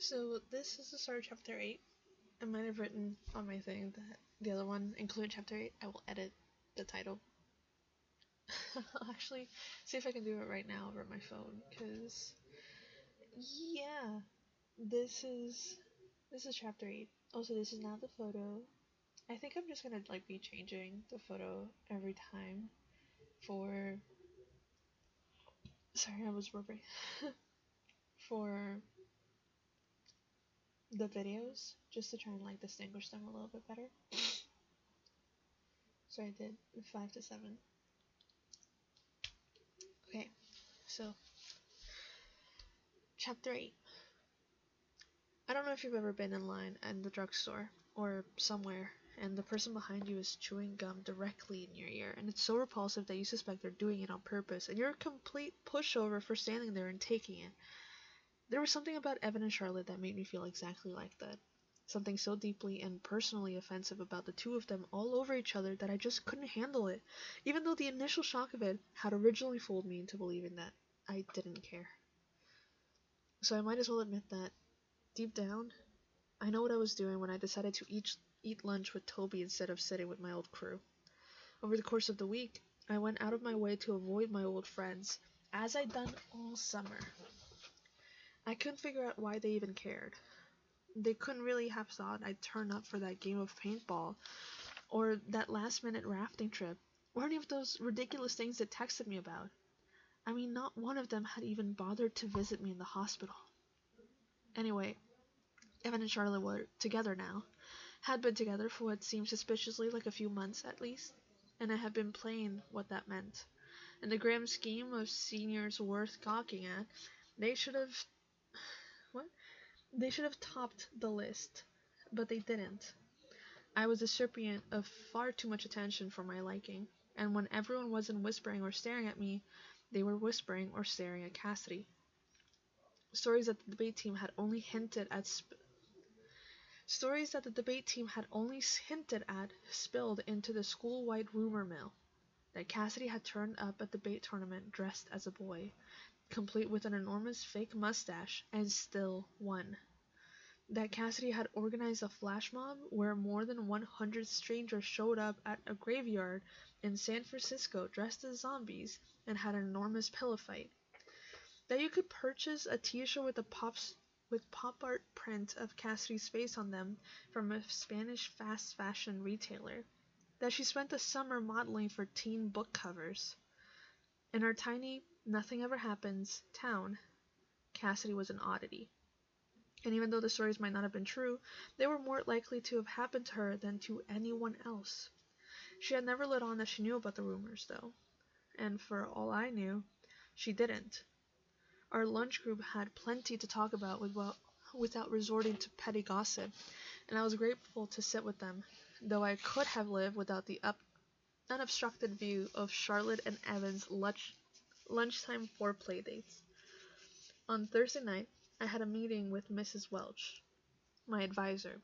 So this is the start of chapter 8. I might have written on my thing that the other one included chapter 8. I will edit the title. I'll actually see if I can do it right now over my phone, because yeah, this is this is chapter 8. Also, this is not the photo. I think I'm just gonna be changing the photo every time for sorry, I was burping. For the videos, just to try and distinguish them a little bit better. So I did 5 to 7. Okay, so chapter 8. I don't know if you've ever been in line at the drugstore or somewhere, and the person behind you is chewing gum directly in your ear, and it's so repulsive that you suspect they're doing it on purpose, and you're a complete pushover for standing there and taking it. There was something about Evan and Charlotte that made me feel exactly like that. Something so deeply and personally offensive about the two of them all over each other that I just couldn't handle it, even though the initial shock of it had originally fooled me into believing that I didn't care. So I might as well admit that, deep down, I know what I was doing when I decided to eat lunch with Toby instead of sitting with my old crew. Over the course of the week, I went out of my way to avoid my old friends, as I'd done all summer. I couldn't figure out why they even cared. They couldn't really have thought I'd turn up for that game of paintball, or that last-minute rafting trip, or any of those ridiculous things they texted me about. I mean, not one of them had even bothered to visit me in the hospital. Anyway, Evan and Charlotte were together now, had been together for what seemed suspiciously like a few months at least, and I had been playing what that meant. In the grand scheme of seniors worth gawking at, they should have what? They should have topped the list, but they didn't. I was the recipient of far too much attention for my liking, and when everyone wasn't whispering or staring at me, they were whispering or staring at Cassidy. Stories that the debate team had only hinted at spilled into the school-wide rumor mill that Cassidy had turned up at the debate tournament dressed as a boy, complete with an enormous fake mustache, and still won. That Cassidy had organized a flash mob where more than 100 strangers showed up at a graveyard in San Francisco dressed as zombies and had an enormous pillow fight. That you could purchase a t-shirt with pop art print of Cassidy's face on them from a Spanish fast fashion retailer. That she spent the summer modeling for teen book covers. In our tiny, nothing ever happens town, Cassidy was an oddity. And even though the stories might not have been true, they were more likely to have happened to her than to anyone else. She had never let on that she knew about the rumors, though. And for all I knew, she didn't. Our lunch group had plenty to talk about without resorting to petty gossip, and I was grateful to sit with them, though I could have lived without the unobstructed view of Charlotte and Evan's lunchtime foreplay dates. On Thursday night, I had a meeting with Mrs. Welch, my advisor,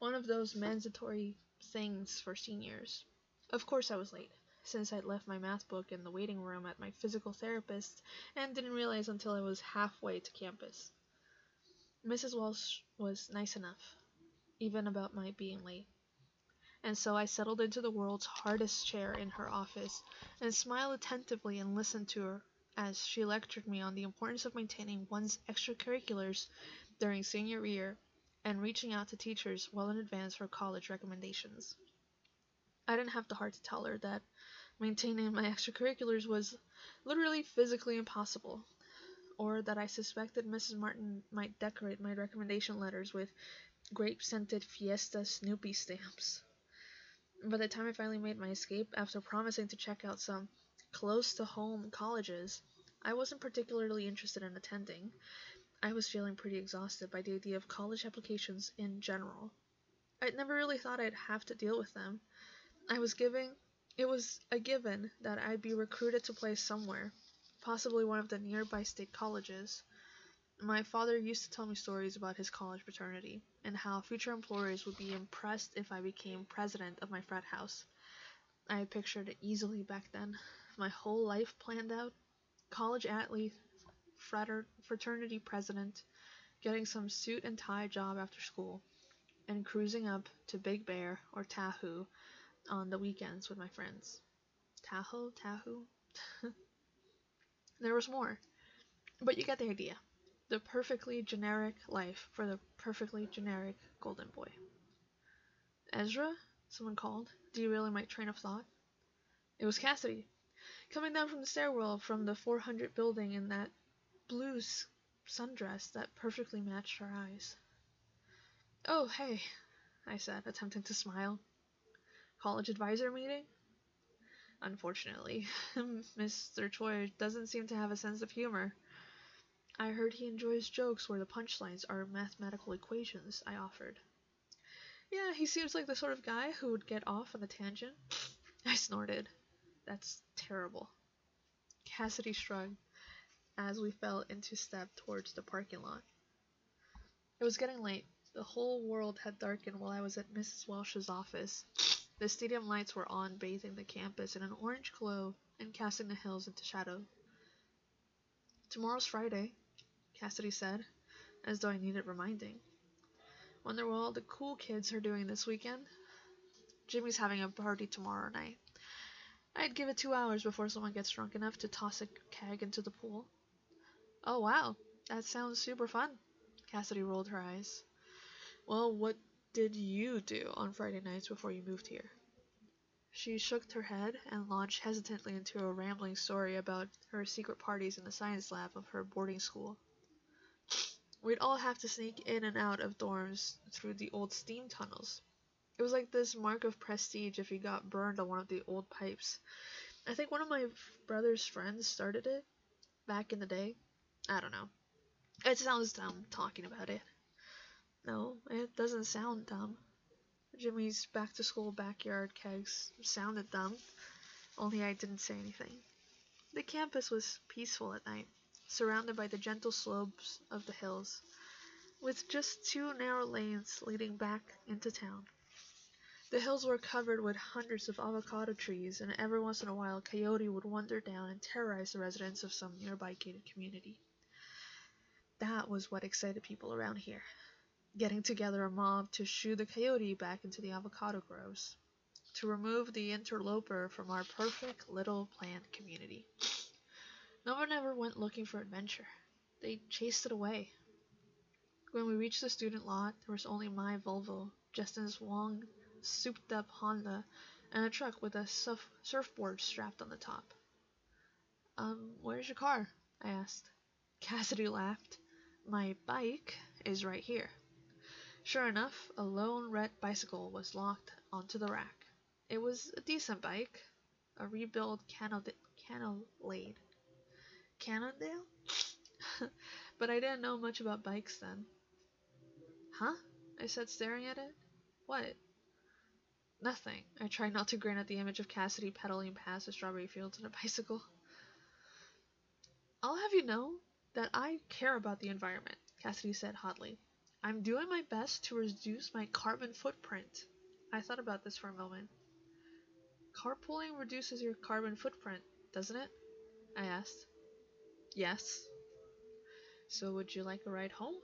one of those mandatory things for seniors. Of course I was late, since I'd left my math book in the waiting room at my physical therapist and didn't realize until I was halfway to campus. Mrs. Welch was nice enough, even about my being late. And so I settled into the world's hardest chair in her office and smiled attentively and listened to her as she lectured me on the importance of maintaining one's extracurriculars during senior year and reaching out to teachers well in advance for college recommendations. I didn't have the heart to tell her that maintaining my extracurriculars was literally physically impossible, or that I suspected Mrs. Martin might decorate my recommendation letters with grape-scented Fiesta Snoopy stamps. By the time I finally made my escape after promising to check out some close-to-home colleges, I wasn't particularly interested in attending. I was feeling pretty exhausted by the idea of college applications in general. I'd never really thought I'd have to deal with them. It was a given that I'd be recruited to play somewhere, possibly one of the nearby state colleges. My father used to tell me stories about his college fraternity, and how future employers would be impressed if I became president of my frat house. I pictured it easily back then. My whole life planned out. College athlete, fraternity president, getting some suit and tie job after school, and cruising up to Big Bear or Tahoe on the weekends with my friends. Tahoe? There was more, but you get the idea. The perfectly generic life for the perfectly generic golden boy. Ezra? Someone called, derailing my train of thought. It was Cassidy, coming down from the stairwell from the 400 building in that blue sundress that perfectly matched her eyes. Oh, hey, I said, attempting to smile. College advisor meeting? Unfortunately, Mr. Choi doesn't seem to have a sense of humor. I heard he enjoys jokes where the punchlines are mathematical equations, I offered. Yeah, he seems like the sort of guy who would get off on a tangent. I snorted. That's terrible. Cassidy shrugged as we fell into step towards the parking lot. It was getting late. The whole world had darkened while I was at Mrs. Welsh's office. The stadium lights were on, bathing the campus in an orange glow and casting the hills into shadow. Tomorrow's Friday, Cassidy said, as though I needed reminding. Wonder what all the cool kids are doing this weekend? Jimmy's having a party tomorrow night. I'd give it 2 hours before someone gets drunk enough to toss a keg into the pool. Oh wow, that sounds super fun. Cassidy rolled her eyes. Well, what did you do on Friday nights before you moved here? She shook her head and launched hesitantly into a rambling story about her secret parties in the science lab of her boarding school. We'd all have to sneak in and out of dorms through the old steam tunnels. It was like this mark of prestige if you got burned on one of the old pipes. I think one of my brother's friends started it back in the day. I don't know. It sounds dumb talking about it. No, it doesn't sound dumb. Jimmy's back-to-school backyard kegs sounded dumb, only I didn't say anything. The campus was peaceful at night, surrounded by the gentle slopes of the hills, with just 2 narrow lanes leading back into town. The hills were covered with hundreds of avocado trees, and every once in a while a coyote would wander down and terrorize the residents of some nearby gated community. That was what excited people around here. Getting together a mob to shoo the coyote back into the avocado groves, to remove the interloper from our perfect little planned community. No one ever went looking for adventure. They chased it away. When we reached the student lot, there was only my Volvo, Justin's long, souped-up Honda, and a truck with a surfboard strapped on the top. Where's your car? I asked. Cassidy laughed. My bike is right here. Sure enough, a lone red bicycle was locked onto the rack. It was a decent bike, a rebuilt Cannondale? But I didn't know much about bikes then. Huh? I said, staring at it. What? Nothing. I tried not to grin at the image of Cassidy pedaling past the strawberry fields on a bicycle. I'll have you know that I care about the environment, Cassidy said hotly. I'm doing my best to reduce my carbon footprint. I thought about this for a moment. Carpooling reduces your carbon footprint, doesn't it? I asked. Yes. So would you like a ride home?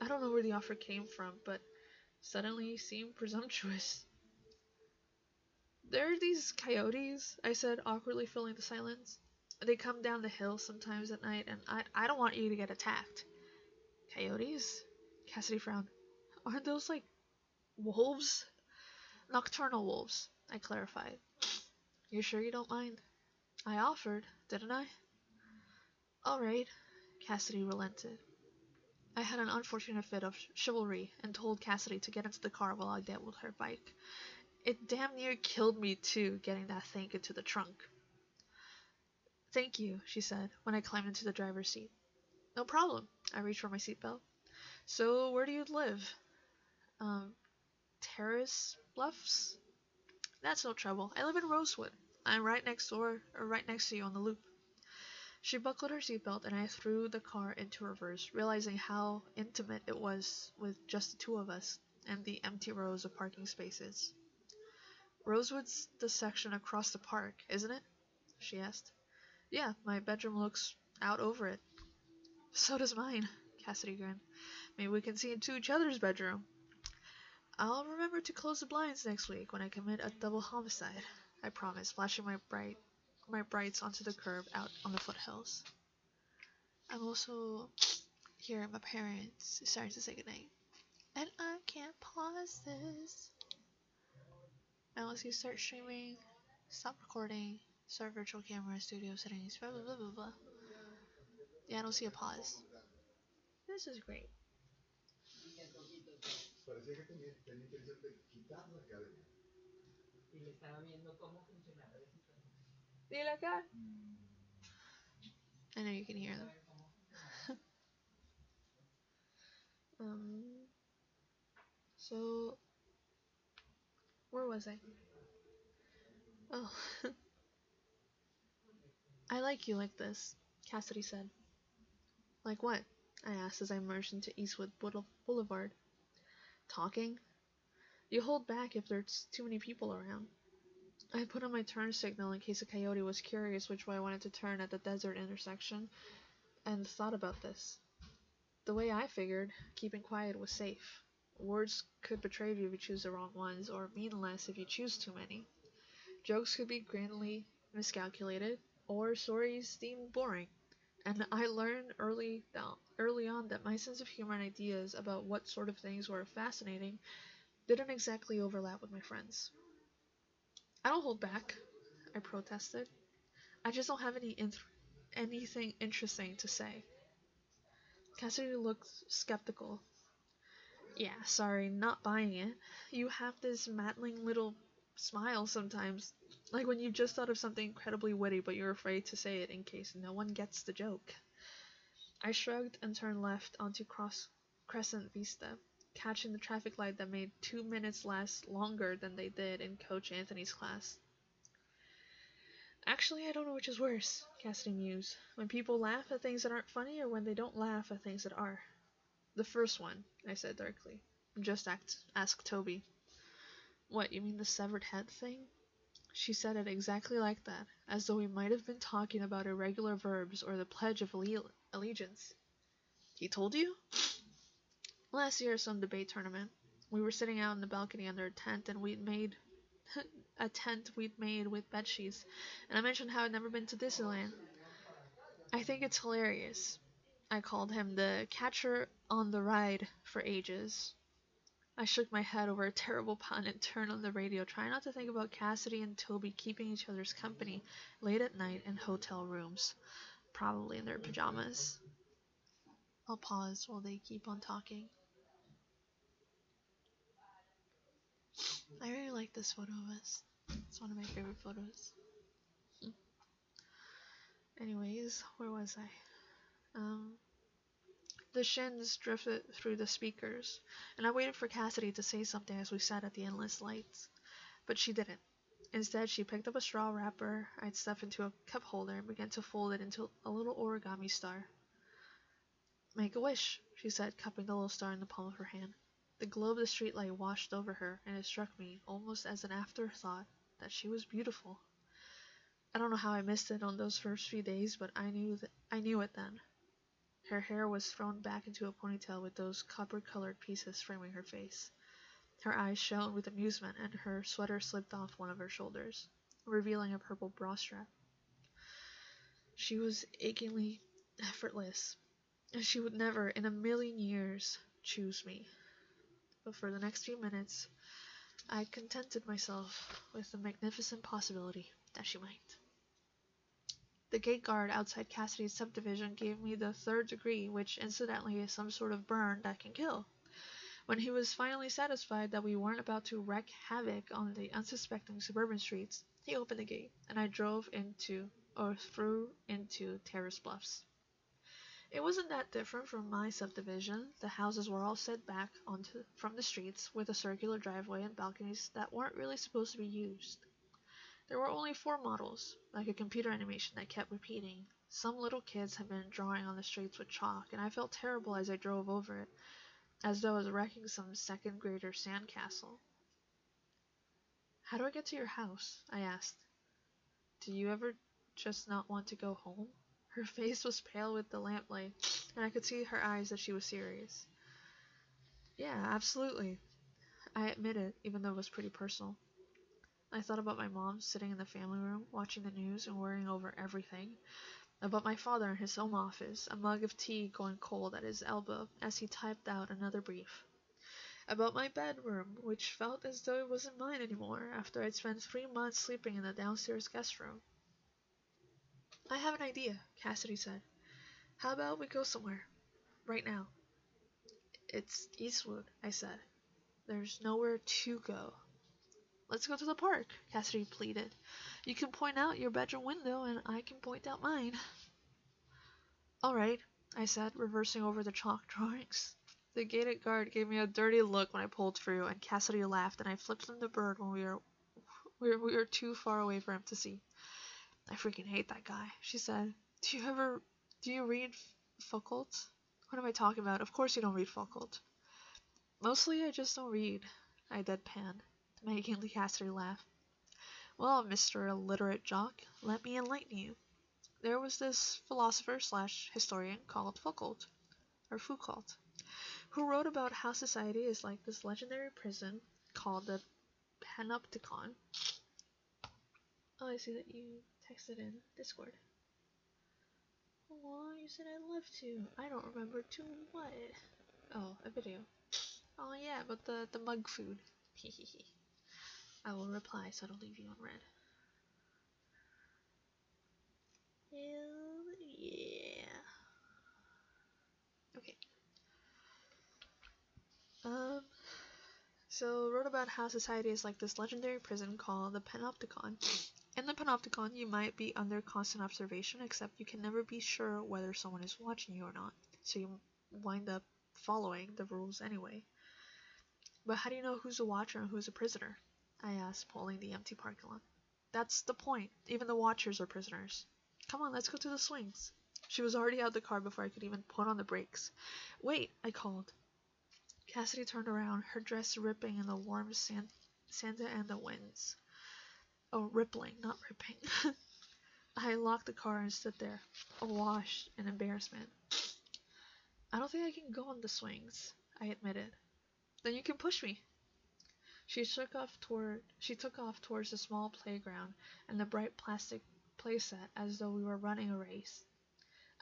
I don't know where the offer came from, but suddenly seemed presumptuous. There are these coyotes, I said, awkwardly filling the silence. They come down the hill sometimes at night, and I don't want you to get attacked. Coyotes? Cassidy frowned. Aren't those like wolves? Nocturnal wolves, I clarified. You sure you don't mind? I offered, didn't I? All right, Cassidy relented. I had an unfortunate fit of chivalry and told Cassidy to get into the car while I dealt with her bike. It damn near killed me too, getting that thing into the trunk. Thank you, she said, when I climbed into the driver's seat. No problem. I reached for my seatbelt. So, where do you live? Terrace Bluffs? That's no trouble. I live in Rosewood. I'm right next door, or right next to you on the loop. She buckled her seatbelt and I threw the car into reverse, realizing how intimate it was with just the two of us and the empty rows of parking spaces. Rosewood's the section across the park, isn't it? She asked. Yeah, my bedroom looks out over it. So does mine, Cassidy grinned. Maybe we can see into each other's bedroom. I'll remember to close the blinds next week when I commit a double homicide, I promised, flashing my brights onto the curb out on the foothills. I'm also hearing my parents starting to say goodnight. And I can't pause this. Unless you start streaming, stop recording, start virtual camera, studio settings, blah blah blah blah blah. Yeah, I don't see a pause. This is great. Dile acá. I know you can hear them. So where was I? Oh, I like you like this, Cassidy said. Like what? I asked as I merged into Eastwood Boulevard. Talking? You hold back if there's too many people around. I put on my turn signal in case a coyote was curious which way I wanted to turn at the desert intersection, and thought about this. The way I figured, keeping quiet was safe. Words could betray you if you choose the wrong ones, or mean less if you choose too many. Jokes could be grandly miscalculated, or stories deemed boring. And I learned early on that my sense of humor and ideas about what sort of things were fascinating didn't exactly overlap with my friends. I don't hold back, I protested. I just don't have anything interesting to say. Cassidy looked skeptical. Yeah, sorry, not buying it. You have this maddling little smile sometimes, like when you just thought of something incredibly witty but you're afraid to say it in case no one gets the joke. I shrugged and turned left onto Crescent Vista, catching the traffic light that made 2 minutes last longer than they did in Coach Anthony's class. Actually, I don't know which is worse, Cassidy mused. When people laugh at things that aren't funny or when they don't laugh at things that are. The first one, I said darkly. Just ask Toby. What, you mean the severed head thing? She said it exactly like that, as though we might have been talking about irregular verbs or the Pledge of Allegiance. He told you? Last year at some debate tournament. We were sitting out in the balcony under a tent and we'd made with bed sheets, and I mentioned how I'd never been to Disneyland. I think it's hilarious. I called him the catcher on the ride for ages. I shook my head over a terrible pun and turned on the radio, trying not to think about Cassidy and Toby keeping each other's company late at night in hotel rooms, probably in their pajamas. I'll pause while they keep on talking. I really like this photo of us. It's one of my favorite photos. Anyways, where was I? The shins drifted through the speakers, and I waited for Cassidy to say something as we sat at the endless lights. But she didn't. Instead, she picked up a straw wrapper I'd stuffed into a cup holder and began to fold it into a little origami star. Make a wish, she said, cupping the little star in the palm of her hand. The glow of the streetlight washed over her, and it struck me, almost as an afterthought, that she was beautiful. I don't know how I missed it on those first few days, but I knew it then. Her hair was thrown back into a ponytail with those copper-colored pieces framing her face. Her eyes shone with amusement, and her sweater slipped off one of her shoulders, revealing a purple bra strap. She was achingly effortless, and she would never, in a million years, choose me. But for the next few minutes, I contented myself with the magnificent possibility that she might. The gate guard outside Cassidy's subdivision gave me the 3rd degree, which incidentally is some sort of burn that can kill. When he was finally satisfied that we weren't about to wreak havoc on the unsuspecting suburban streets, he opened the gate, and I drove through into Terrace Bluffs. It wasn't that different from my subdivision. The houses were all set back from the streets, with a circular driveway and balconies that weren't really supposed to be used. There were only 4 models, like a computer animation that kept repeating. Some little kids had been drawing on the streets with chalk, and I felt terrible as I drove over it, as though I was wrecking some second-grader sandcastle. How do I get to your house? I asked. Do you ever just not want to go home? Her face was pale with the lamplight, and I could see her eyes that she was serious. Yeah, absolutely, I admitted, even though it was pretty personal. I thought about my mom sitting in the family room, watching the news and worrying over everything. About my father in his home office, a mug of tea going cold at his elbow as he typed out another brief. About my bedroom, which felt as though it wasn't mine anymore after I'd spent 3 months sleeping in the downstairs guest room. I have an idea, Cassidy said. How about we go somewhere? Right now. It's Eastwood, I said. There's nowhere to go. Let's go to the park, Cassidy pleaded. You can point out your bedroom window and I can point out mine. All right, I said, reversing over the chalk drawings. The gated guard gave me a dirty look when I pulled through, and Cassidy laughed, and I flipped him the bird when we were too far away for him to see. I freaking hate that guy, she said. Do you read Foucault? What am I talking about? Of course you don't read Foucault. Mostly I just don't read, I deadpanned, making Cassidy laugh. Well, Mr. Illiterate Jock, let me enlighten you. There was this philosopher/historian called Foucault, who wrote about how society is like this legendary prison called the Panopticon. Oh, I see that you texted in Discord. Oh, you said I'd love to. I don't remember to what? Oh, a video. Oh yeah, but the mug food. Hehehe. I will reply so I don't leave you on red. Hell yeah. Okay. So wrote about how society is like this legendary prison called the Panopticon. In the Panopticon, you might be under constant observation, except you can never be sure whether someone is watching you or not, so you wind up following the rules anyway. But how do you know who's a watcher and who's a prisoner? I asked, pulling the empty parking lot. That's the point. Even the watchers are prisoners. Come on, let's go to the swings. She was already out the car before I could even put on the brakes. Wait, I called. Cassidy turned around, her dress ripping in the warm Santa and the winds. Oh, rippling, not ripping. I locked the car and stood there, awash in embarrassment. I don't think I can go on the swings, I admitted. Then you can push me. She took off towards the small playground and the bright plastic playset as though we were running a race.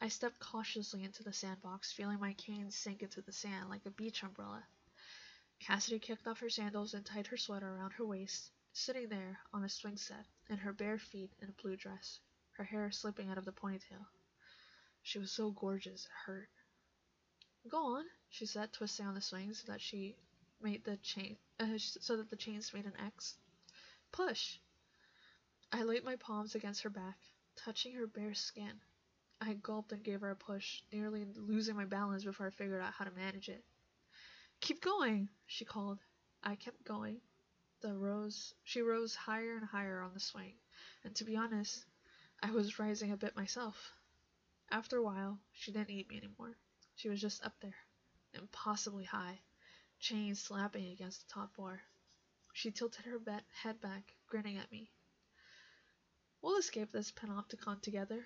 I stepped cautiously into the sandbox, feeling my cane sink into the sand like a beach umbrella. Cassidy kicked off her sandals and tied her sweater around her waist, sitting there on the swing set, in her bare feet in a blue dress, her hair slipping out of the ponytail. She was so gorgeous, it hurt. Go on, she said, twisting on the swings so that the chains made an X. Push! I laid my palms against her back, touching her bare skin. I gulped and gave her a push, nearly losing my balance before I figured out how to manage it. Keep going, she called. I kept going. She rose higher and higher on the swing, and to be honest, I was rising a bit myself. After a while, she didn't need me anymore. She was just up there, impossibly high, chains slapping against the top bar. She tilted her head back, grinning at me. We'll escape this panopticon together,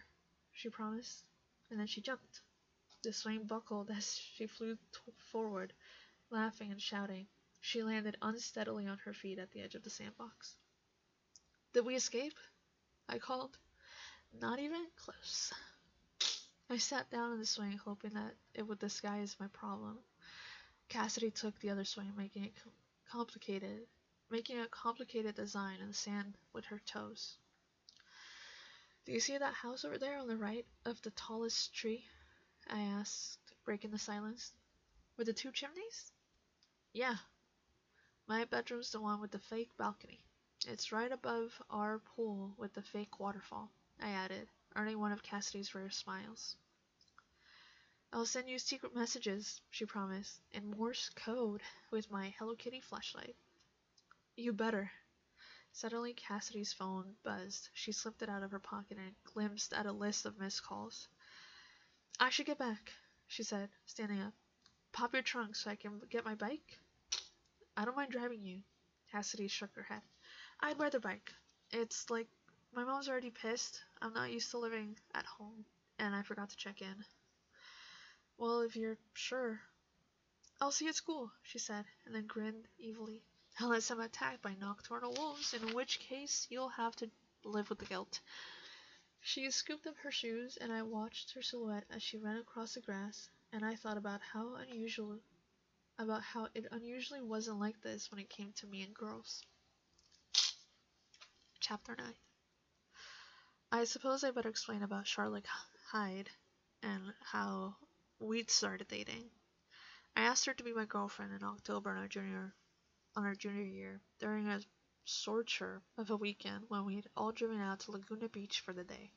she promised, and then she jumped. The swing buckled as she flew forward, laughing and shouting. She landed unsteadily on her feet at the edge of the sandbox. Did we escape? I called. Not even close. I sat down in the swing, hoping that it would disguise my problem. Cassidy took the other swing, making a complicated design in the sand with her toes. Do you see that house over there on the right of the tallest tree? I asked, breaking the silence. With the 2 chimneys? Yeah. My bedroom's the one with the fake balcony. It's right above our pool with the fake waterfall, I added, earning one of Cassidy's rare smiles. I'll send you secret messages, she promised, in Morse code with my Hello Kitty flashlight. You better. Suddenly Cassidy's phone buzzed. She slipped it out of her pocket and glimpsed at a list of missed calls. I should get back, she said, standing up. Pop your trunk so I can get my bike? I don't mind driving you. Cassidy shook her head. I'd rather bike. It's like my mom's already pissed. I'm not used to living at home, and I forgot to check in. Well, if you're sure. I'll see you at school, she said, and then grinned evilly. Unless I'm attacked by nocturnal wolves, in which case you'll have to live with the guilt. She scooped up her shoes, and I watched her silhouette as she ran across the grass, and I thought about how it unusually wasn't like this when it came to me and girls. Chapter 9. I suppose I better explain about Charlotte Hyde and how we'd started dating. I asked her to be my girlfriend in October on our junior year, during a torture of a weekend when we'd all driven out to Laguna Beach for the day.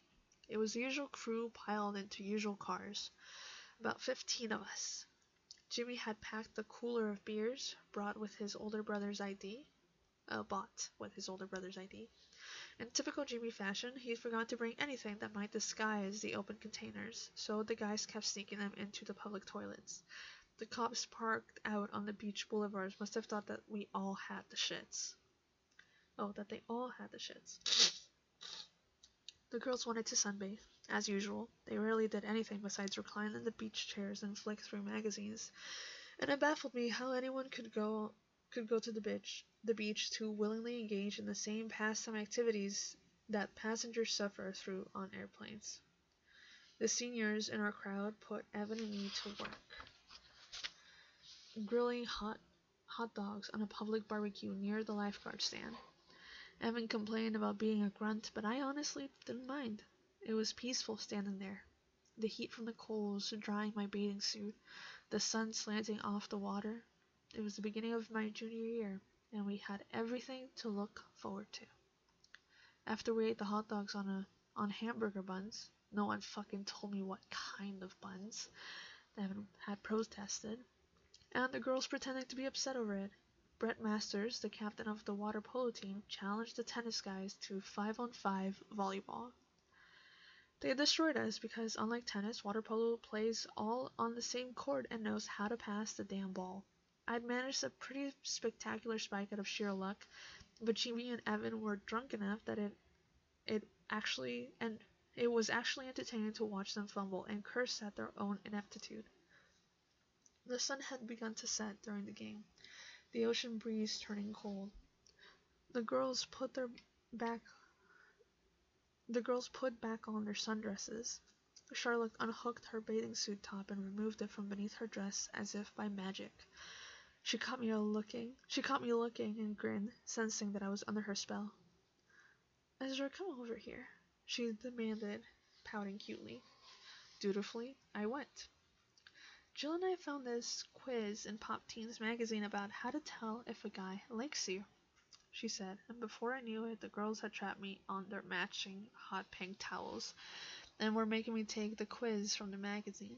It was the usual crew piled into usual cars, about 15 of us. Jimmy had packed a cooler of beers, bought with his older brother's ID. In typical Jimmy fashion, he forgot to bring anything that might disguise the open containers, so the guys kept sneaking them into the public toilets. The cops parked out on the beach boulevards must have thought that we all had the shits. Oh, that they all had the shits. The girls wanted to sunbathe, as usual. They rarely did anything besides recline in the beach chairs and flick through magazines, and it baffled me how anyone could go to the beach to willingly engage in the same pastime activities that passengers suffer through on airplanes. The seniors in our crowd put Evan and me to work, grilling hot dogs on a public barbecue near the lifeguard stand. Evan complained about being a grunt, but I honestly didn't mind. It was peaceful standing there, the heat from the coals drying my bathing suit, the sun slanting off the water. It was the beginning of my junior year, and we had everything to look forward to. After we ate the hot dogs on hamburger buns, no one fucking told me what kind of buns, Evan had protested, and the girls pretending to be upset over it. Brett Masters, the captain of the water polo team, challenged the tennis guys to 5-on-5 volleyball. They destroyed us because, unlike tennis, water polo plays all on the same court and knows how to pass the damn ball. I'd managed a pretty spectacular spike out of sheer luck, but Jimmy and Evan were drunk enough that it was actually entertaining to watch them fumble and curse at their own ineptitude. The sun had begun to set during the game, the ocean breeze turning cold. The girls put back on their sundresses. Charlotte unhooked her bathing suit top and removed it from beneath her dress as if by magic. She caught me looking and grinned, sensing that I was under her spell. Ezra, come over here, she demanded, pouting cutely. Dutifully, I went. Jill and I found this quiz in Pop Teens magazine about how to tell if a guy likes you, she said, and before I knew it, the girls had trapped me on their matching hot pink towels and were making me take the quiz from the magazine.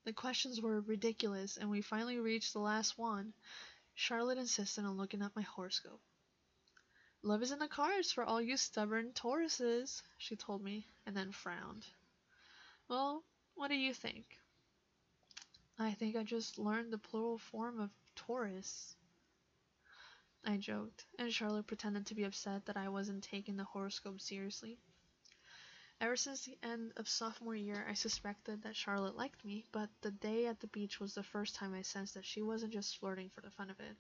The questions were ridiculous, and we finally reached the last one. Charlotte insisted on looking up my horoscope. Love is in the cards for all you stubborn Tauruses, she told me, and then frowned. Well, what do you think? I think I just learned the plural form of Taurus, I joked, and Charlotte pretended to be upset that I wasn't taking the horoscope seriously. Ever since the end of sophomore year, I suspected that Charlotte liked me, but the day at the beach was the first time I sensed that she wasn't just flirting for the fun of it.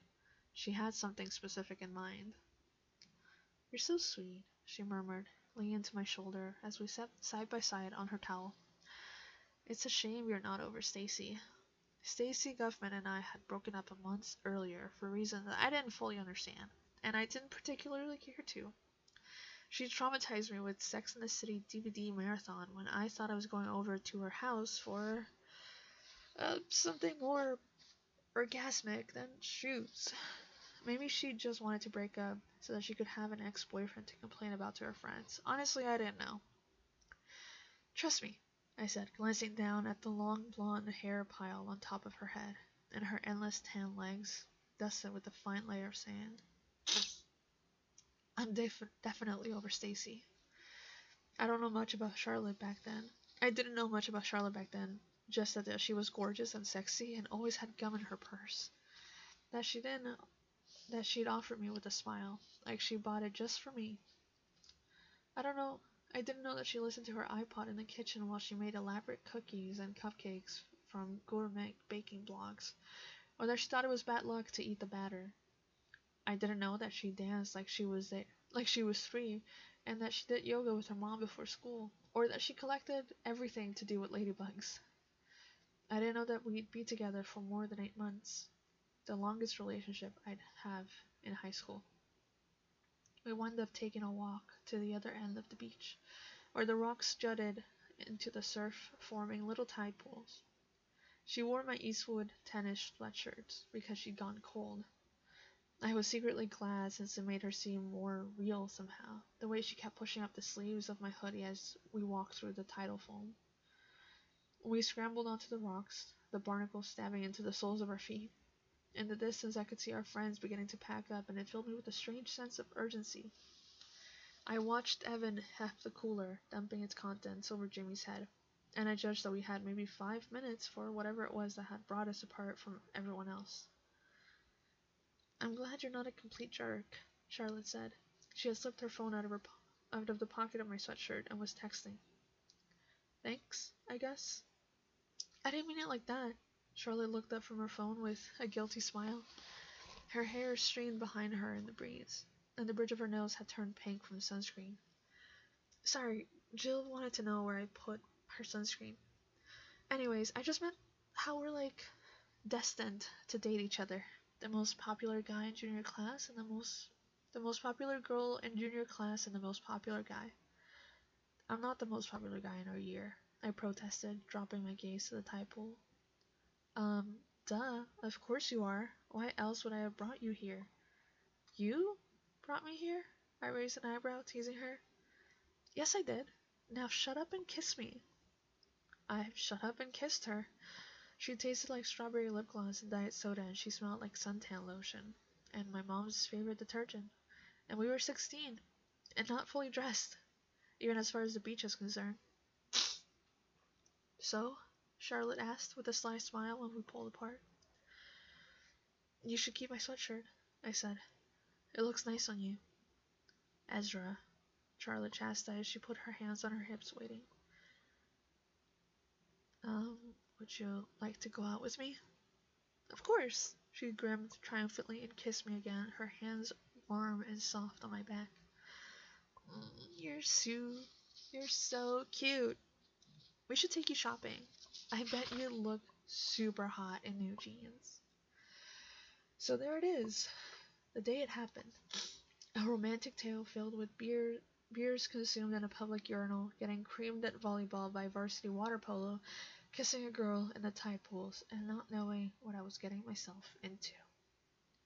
She had something specific in mind. You're so sweet, she murmured, leaning into my shoulder as we sat side by side on her towel. It's a shame you're not over Stacy. Stacy Guffman and I had broken up a month earlier for reasons that I didn't fully understand, and I didn't particularly care to. She traumatized me with Sex and the City DVD marathon when I thought I was going over to her house for something more orgasmic than shoots. Maybe she just wanted to break up so that she could have an ex-boyfriend to complain about to her friends. Honestly, I didn't know. Trust me, I said, glancing down at the long blonde hair pile on top of her head, and her endless tan legs, dusted with a fine layer of sand. I'm definitely over Stacy. I didn't know much about Charlotte back then, just that she was gorgeous and sexy and always had gum in her purse. That she'd offered me with a smile, like she bought it just for me. I didn't know that she listened to her iPod in the kitchen while she made elaborate cookies and cupcakes from gourmet baking blogs, or that she thought it was bad luck to eat the batter. I didn't know that she danced like she was 3, and that she did yoga with her mom before school, or that she collected everything to do with ladybugs. I didn't know that we'd be together for more than 8 months, the longest relationship I'd have in high school. We wound up taking a walk to the other end of the beach, where the rocks jutted into the surf, forming little tide pools. She wore my Eastwood tennis sweatshirts because she'd gone cold. I was secretly glad, since it made her seem more real somehow, the way she kept pushing up the sleeves of my hoodie as we walked through the tidal foam. We scrambled onto the rocks, the barnacles stabbing into the soles of our feet. In the distance, I could see our friends beginning to pack up, and it filled me with a strange sense of urgency. I watched Evan heft the cooler, dumping its contents over Jimmy's head, and I judged that we had maybe 5 minutes for whatever it was that had brought us apart from everyone else. "I'm glad you're not a complete jerk," Charlotte said. She had slipped her phone out of the pocket of my sweatshirt and was texting. "Thanks, I guess." "I didn't mean it like that." Charlotte looked up from her phone with a guilty smile. Her hair streamed behind her in the breeze, and the bridge of her nose had turned pink from the sunscreen. "Sorry, Jill wanted to know where I put her sunscreen. Anyways, I just meant how we're like destined to date each other. The most popular guy in junior class and the most popular girl in junior class and the most popular guy." "I'm not the most popular guy in our year," I protested, dropping my gaze to the tide pool. Duh, of course you are. Why else would I have brought you here?" "You brought me here?" I raised an eyebrow, teasing her. "Yes, I did. Now shut up and kiss me." I shut up and kissed her. She tasted like strawberry lip gloss and diet soda, and she smelled like suntan lotion and my mom's favorite detergent. And we were 16 and not fully dressed, even as far as the beach is concerned. "So?" Charlotte asked with a sly smile when we pulled apart. "You should keep my sweatshirt," I said. "It looks nice on you." "Ezra," Charlotte chastised as she put her hands on her hips, waiting. Would you like to go out with me?" "Of course," she grinned triumphantly and kissed me again, her hands warm and soft on my back. You're so cute. We should take you shopping. I bet you look super hot in new jeans." So there it is. The day it happened. A romantic tale filled with beers consumed in a public urinal, getting creamed at volleyball by varsity water polo, kissing a girl in the tide pools, and not knowing what I was getting myself into.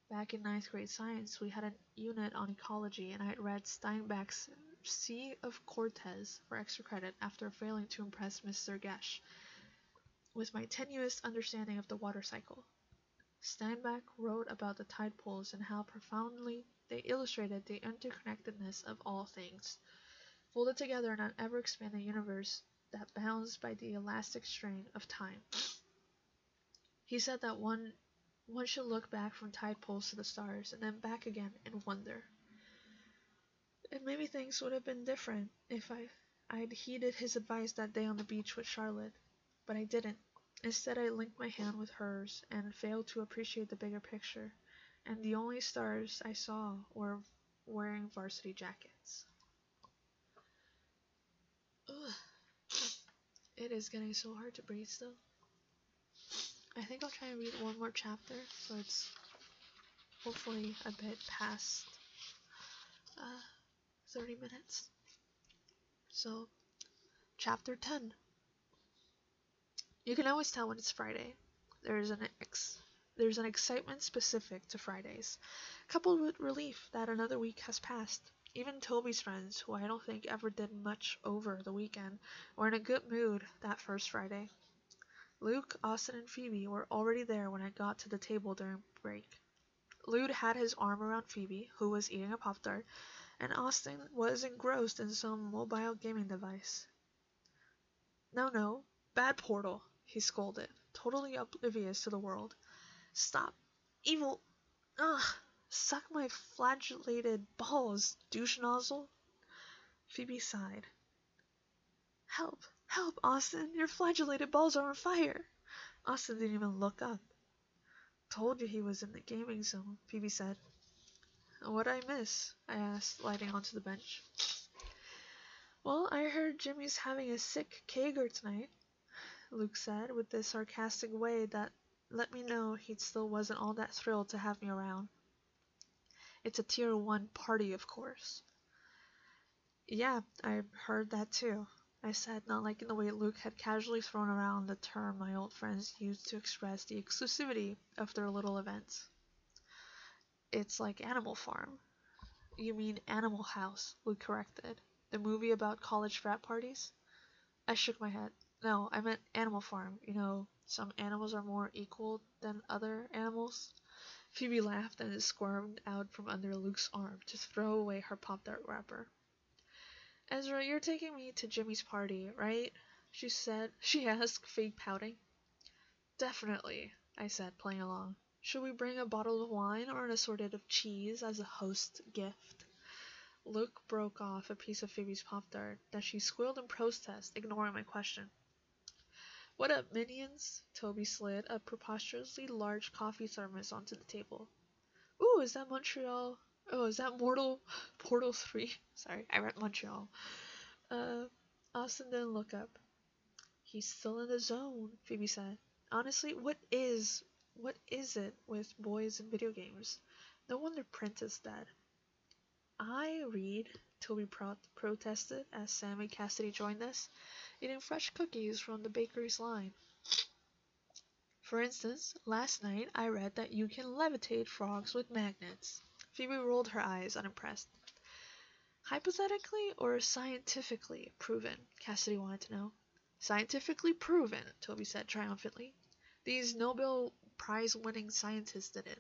Back in 9th grade science, we had a unit on ecology, and I had read Steinbeck's Sea of Cortez for extra credit after failing to impress Mr. Gesh with my tenuous understanding of the water cycle. Steinbeck wrote about the tide pools and how profoundly they illustrated the interconnectedness of all things, folded together in an ever-expanding universe that bounds by the elastic strain of time. He said that one should look back from tide pools to the stars and then back again in wonder. And maybe things would have been different if I'd heeded his advice that day on the beach with Charlotte, but I didn't. Instead, I linked my hand with hers and failed to appreciate the bigger picture, and the only stars I saw were wearing varsity jackets. Ugh. It is getting so hard to breathe still. I think I'll try and read one more chapter, so it's hopefully a bit past 30 minutes. So, chapter 10. You can always tell when it's Friday. There's an excitement specific to Fridays, coupled with relief that another week has passed. Even Toby's friends, who I don't think ever did much over the weekend, were in a good mood that first Friday. Luke, Austin, and Phoebe were already there when I got to the table during break. Luke had his arm around Phoebe, who was eating a Pop-Tart, and Austin was engrossed in some mobile gaming device. No, bad portal, he scolded, totally oblivious to the world. "Stop. Evil. Ugh. Suck my flagellated balls, douche nozzle." Phoebe sighed. Help, Austin, your flagellated balls are on fire." Austin didn't even look up. Told you he was in the gaming zone, Phoebe said. What'd I miss? I asked, sliding onto the bench. Well, I heard Jimmy's having a sick kegger tonight, Luke said, with this sarcastic way that let me know he still wasn't all that thrilled to have me around. It's a tier 1 party, of course. Yeah, I heard that too, I said, not liking the way Luke had casually thrown around the term my old friends used to express the exclusivity of their little events. It's like Animal Farm. You mean Animal House, Luke corrected. The movie about college frat parties? I shook my head. No, I meant Animal Farm. You know, some animals are more equal than other animals. Phoebe laughed and squirmed out from under Luke's arm to throw away her Pop-Tart wrapper. Ezra, you're taking me to Jimmy's party, right? She asked, fake pouting. Definitely, I said, playing along. Should we bring a bottle of wine or an assorted of cheese as a host gift? Luke broke off a piece of Phoebe's Pop-Tart that she squealed in protest, ignoring my question. What up, minions? Toby slid a preposterously large coffee thermos onto the table. Ooh, is that Montreal? Oh, is that Portal 3? Sorry, I read Montreal. Austin didn't look up. He's still in the zone, Phoebe said. Honestly, what is it with boys and video games? No wonder Prince is dead. I read, Toby protested as Sam and Cassidy joined us, eating fresh cookies from the bakery's line. For instance, last night I read that you can levitate frogs with magnets. Phoebe rolled her eyes, unimpressed. Hypothetically or scientifically proven? Cassidy wanted to know. Scientifically proven, Toby said triumphantly. These Nobel Prize-winning scientists did it.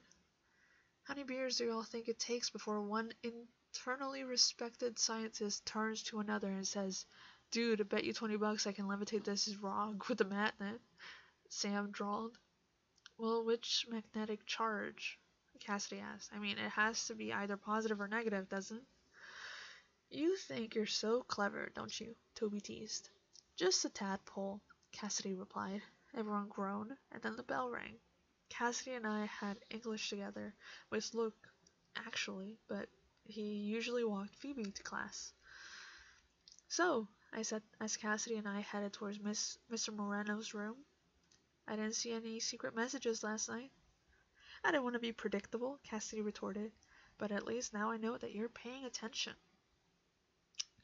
How many beers do y'all think it takes before one internally respected scientist turns to another and says, Dude, I bet you $20 I can levitate this frog with a magnet? Sam drawled. Well, which magnetic charge? Cassidy asked. I mean, it has to be either positive or negative, doesn't it? You think you're so clever, don't you? Toby teased. Just a tadpole, Cassidy replied. Everyone groaned, and then the bell rang. Cassidy and I had English together, with Luke, actually, but he usually walked Phoebe to class. So, I said as Cassidy and I headed towards Mr. Moreno's room. I didn't see any secret messages last night. I didn't want to be predictable, Cassidy retorted, but at least now I know that you're paying attention.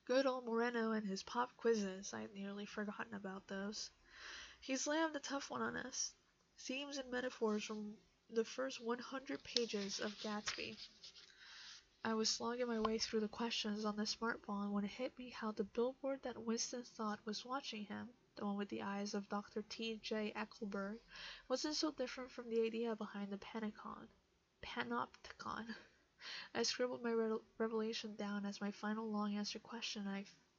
Good old Moreno and his pop quizzes, I'd nearly forgotten about those. He slammed a tough one on us. Themes and metaphors from the first 100 pages of Gatsby. I was slogging my way through the questions on the smartphone when it hit me how the billboard that Winston thought was watching him, the one with the eyes of Dr. T.J. Eckleberg, wasn't so different from the idea behind the panopticon. I scribbled my revelation down as my final long answer question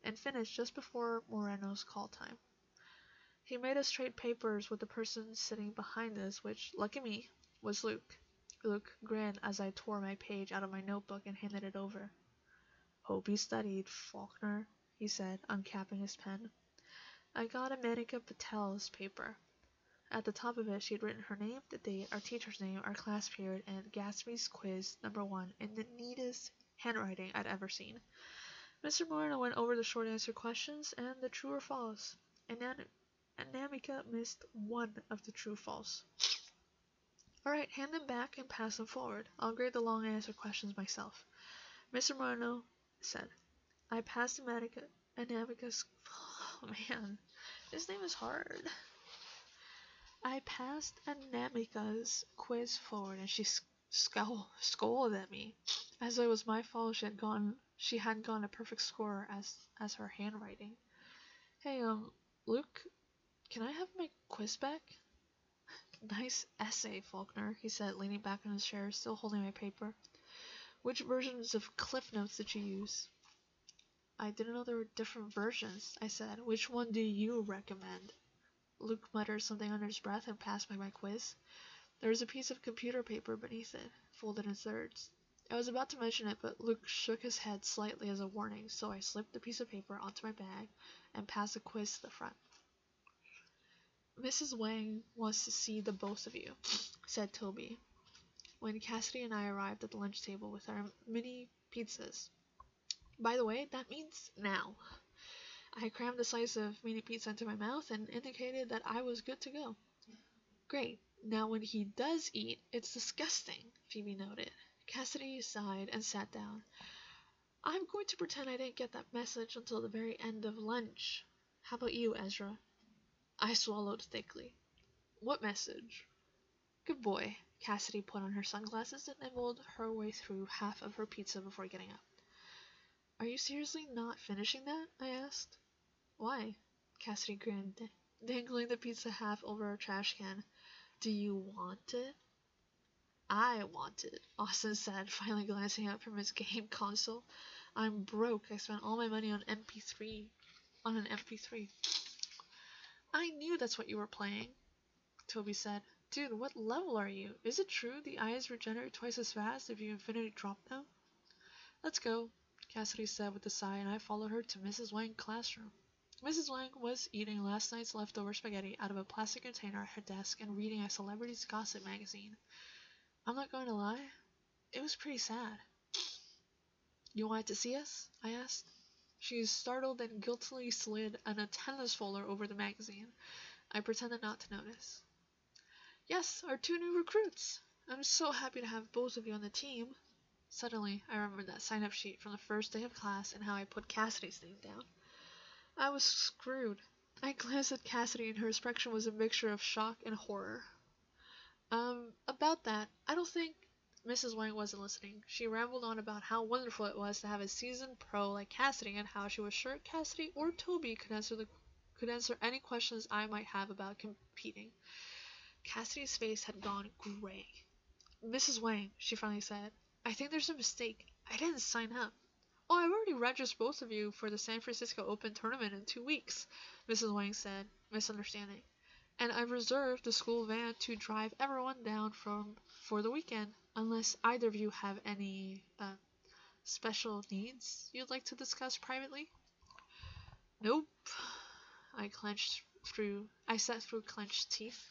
and finished just before Moreno's call time. He made us trade papers with the person sitting behind us, which, lucky me, was Luke. Luke grinned as I tore my page out of my notebook and handed it over. Hope you studied, Faulkner, he said, uncapping his pen. I got Amanika Patel's paper. At the top of it, she had written her name, the date, our teacher's name, our class period, and Gatsby's quiz #1 in the neatest handwriting I'd ever seen. Mr. Moreno went over the short answer questions and the true or false, and Anamika missed one of the true-false. Alright, hand them back and pass them forward. I'll grade the long answer questions myself. Mr. Moreno said. I passed Anamika's... Oh man, this name is hard. I passed Anamika's quiz forward and she scolded at me. As though it was my fault she hadn't gotten a perfect score as her handwriting. Hey, Luke, can I have my quiz back? Nice essay, Faulkner, he said, leaning back in his chair, still holding my paper. Which versions of Cliff Notes did you use? I didn't know there were different versions, I said. Which one do you recommend? Luke muttered something under his breath and passed by my quiz. There was a piece of computer paper beneath it, folded in thirds. I was about to mention it, but Luke shook his head slightly as a warning, so I slipped the piece of paper onto my bag and passed the quiz to the front. Mrs. Wang wants to see the both of you, said Toby, when Cassidy and I arrived at the lunch table with our mini pizzas. By the way, that means now. I crammed a slice of mini pizza into my mouth and indicated that I was good to go. Great. Now when he does eat, it's disgusting, Phoebe noted. Cassidy sighed and sat down. I'm going to pretend I didn't get that message until the very end of lunch. How about you, Ezra? I swallowed thickly. What message? Good boy. Cassidy put on her sunglasses and nibbled her way through half of her pizza before getting up. Are you seriously not finishing that? I asked. Why? Cassidy grinned, dangling the pizza half over a trash can. Do you want it? I want it, Austin said, finally glancing up from his game console. I'm broke. I spent all my money on an MP3. I knew that's what you were playing, Toby said. Dude, what level are you? Is it true the eyes regenerate twice as fast if you infinity drop them? Let's go, Cassidy said with a sigh, and I followed her to Mrs. Wang's classroom. Mrs. Wang was eating last night's leftover spaghetti out of a plastic container at her desk and reading a celebrities gossip magazine. I'm not going to lie, it was pretty sad. You wanted to see us? I asked. She startled and guiltily slid an attendance folder over the magazine. I pretended not to notice. Yes, our 2 new recruits. I'm so happy to have both of you on the team. Suddenly, I remembered that sign-up sheet from the first day of class and how I put Cassidy's name down. I was screwed. I glanced at Cassidy and her expression was a mixture of shock and horror. About that, I don't think Mrs. Wang wasn't listening. She rambled on about how wonderful it was to have a seasoned pro like Cassidy and how she was sure Cassidy or Toby could answer any questions I might have about competing. Cassidy's face had gone gray. Mrs. Wang, she finally said, I think there's a mistake. I didn't sign up. Oh, I've already registered both of you for the San Francisco Open tournament in 2 weeks, Mrs. Wang said, misunderstanding. And I've reserved the school van to drive everyone down for the weekend, unless either of you have any special needs you'd like to discuss privately. Nope. I sat through clenched teeth.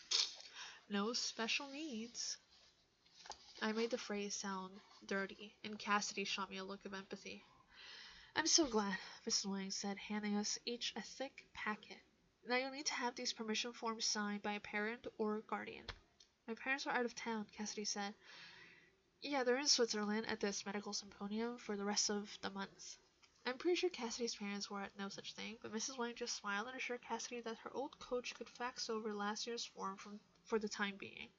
No special needs. I made the phrase sound dirty, and Cassidy shot me a look of empathy. I'm so glad, Mrs. Wang said, handing us each a thick packet. Now you'll need to have these permission forms signed by a parent or guardian. My parents are out of town, Cassidy said. Yeah, they're in Switzerland at this medical symposium for the rest of the month. I'm pretty sure Cassidy's parents were at no such thing, but Mrs. Wang just smiled and assured Cassidy that her old coach could fax over last year's form for the time being.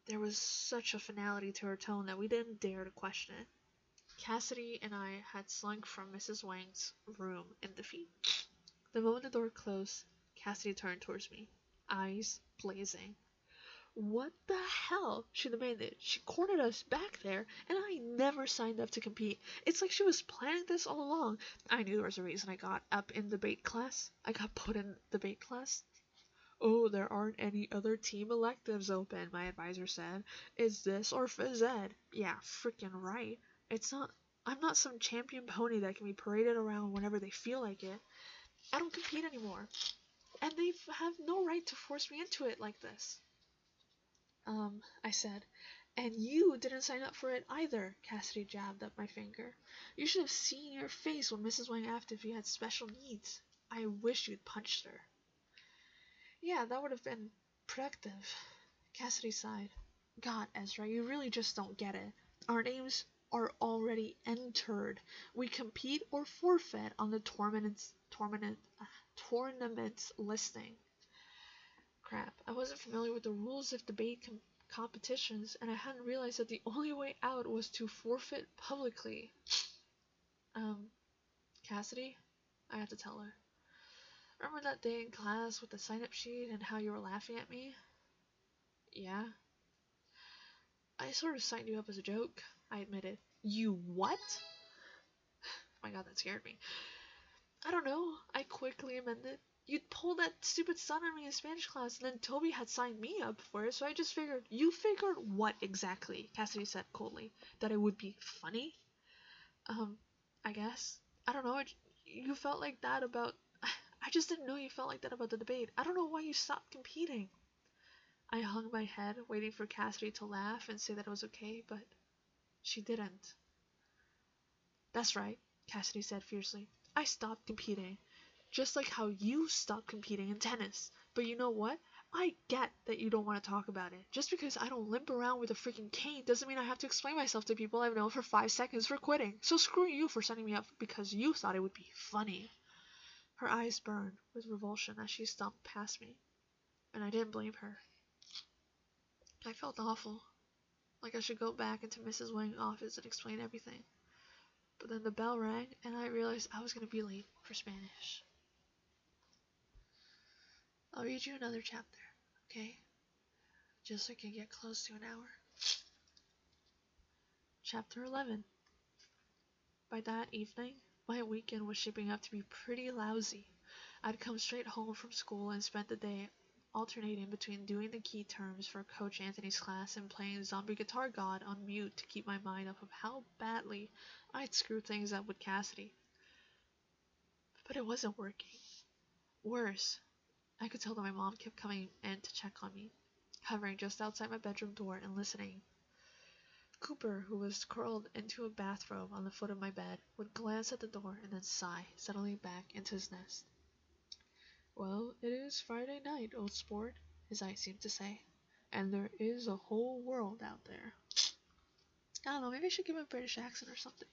There was such a finality to her tone that we didn't dare to question it. Cassidy and I had slunk from Mrs. Wang's room in defeat. The moment the door closed, Cassidy turned towards me, eyes blazing. What the hell? She demanded. She cornered us back there, and I never signed up to compete. It's like she was planning this all along. I knew there was a reason I got up in debate class. I got put in debate class. Oh, there aren't any other team electives open, my advisor said. It's this or phys ed. Yeah, freaking right. I'm not some champion pony that can be paraded around whenever they feel like it. I don't compete anymore. And they have no right to force me into it like this. I said. And you didn't sign up for it either, Cassidy jabbed up my finger. You should have seen your face when Mrs. Wang asked if you had special needs. I wish you'd punched her. Yeah, that would have been productive. Cassidy sighed. God, Ezra, you really just don't get it. Our names are already entered. We compete or forfeit on the tournament's listing. Crap, I wasn't familiar with the rules of debate competitions, and I hadn't realized that the only way out was to forfeit publicly. Cassidy? I had to tell her. Remember that day in class with the sign-up sheet and how you were laughing at me? Yeah. I sort of signed you up as a joke, I admitted. You what? Oh my god, that scared me. I don't know, I quickly amended. You'd pulled that stupid stunt on me in Spanish class, and then Toby had signed me up for it, so I just figured. You figured what exactly? Cassidy said coldly. That it would be funny? I guess. I don't know, you felt like that about. I just didn't know you felt like that about the debate. I don't know why you stopped competing. I hung my head, waiting for Cassidy to laugh and say that it was okay, but she didn't. That's right, Cassidy said fiercely. I stopped competing. Just like how you stopped competing in tennis. But you know what? I get that you don't want to talk about it. Just because I don't limp around with a freaking cane doesn't mean I have to explain myself to people I've known for 5 seconds for quitting. So screw you for setting me up because you thought it would be funny. Her eyes burned with revulsion as she stomped past me, and I didn't blame her. I felt awful, like I should go back into Mrs. Wang's office and explain everything. But then the bell rang, and I realized I was going to be late for Spanish. I'll read you another chapter, okay? Just so I can get close to an hour. Chapter 11. By that evening, my weekend was shaping up to be pretty lousy. I'd come straight home from school and spent the day alternating between doing the key terms for Coach Anthony's class and playing Zombie Guitar God on mute to keep my mind off of how badly I'd screwed things up with Cassidy. But it wasn't working. Worse, I could tell that my mom kept coming in to check on me, hovering just outside my bedroom door and listening. Cooper, who was curled into a bathrobe on the foot of my bed, would glance at the door and then sigh, settling back into his nest. Well, it is Friday night, old sport, his eyes seemed to say, and there is a whole world out there. I don't know, maybe I should give him a British accent or something.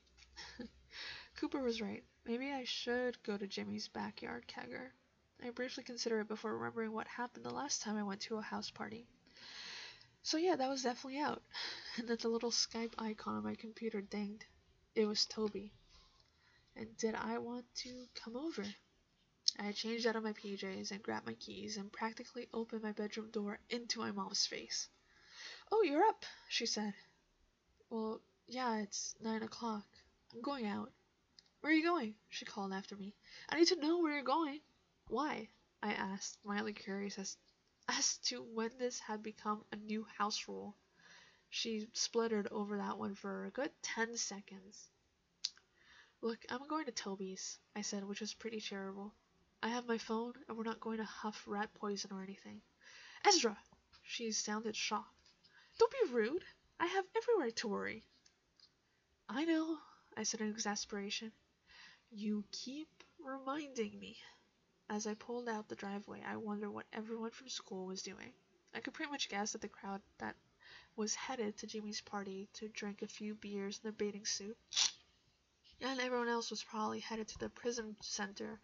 Cooper was right. Maybe I should go to Jimmy's backyard kegger. I briefly considered it before remembering what happened the last time I went to a house party. So yeah, that was definitely out. And then the little Skype icon on my computer dinged. It was Toby. And did I want to come over? I had changed out of my PJs and grabbed my keys and practically opened my bedroom door into my mom's face. Oh, you're up, she said. Well, yeah, it's 9 o'clock. I'm going out. Where are you going? She called after me. I need to know where you're going. Why? I asked, mildly curious as to when this had become a new house rule. She spluttered over that one for a good 10 seconds. Look, I'm going to Toby's, I said, which was pretty charitable. I have my phone, and we're not going to huff rat poison or anything. Ezra! She sounded shocked. Don't be rude. I have every right to worry. I know, I said in exasperation. You keep reminding me. As I pulled out the driveway, I wondered what everyone from school was doing. I could pretty much guess at the crowd that was headed to Jimmy's party to drink a few beers in their bathing suit. And everyone else was probably headed to the Prism Center,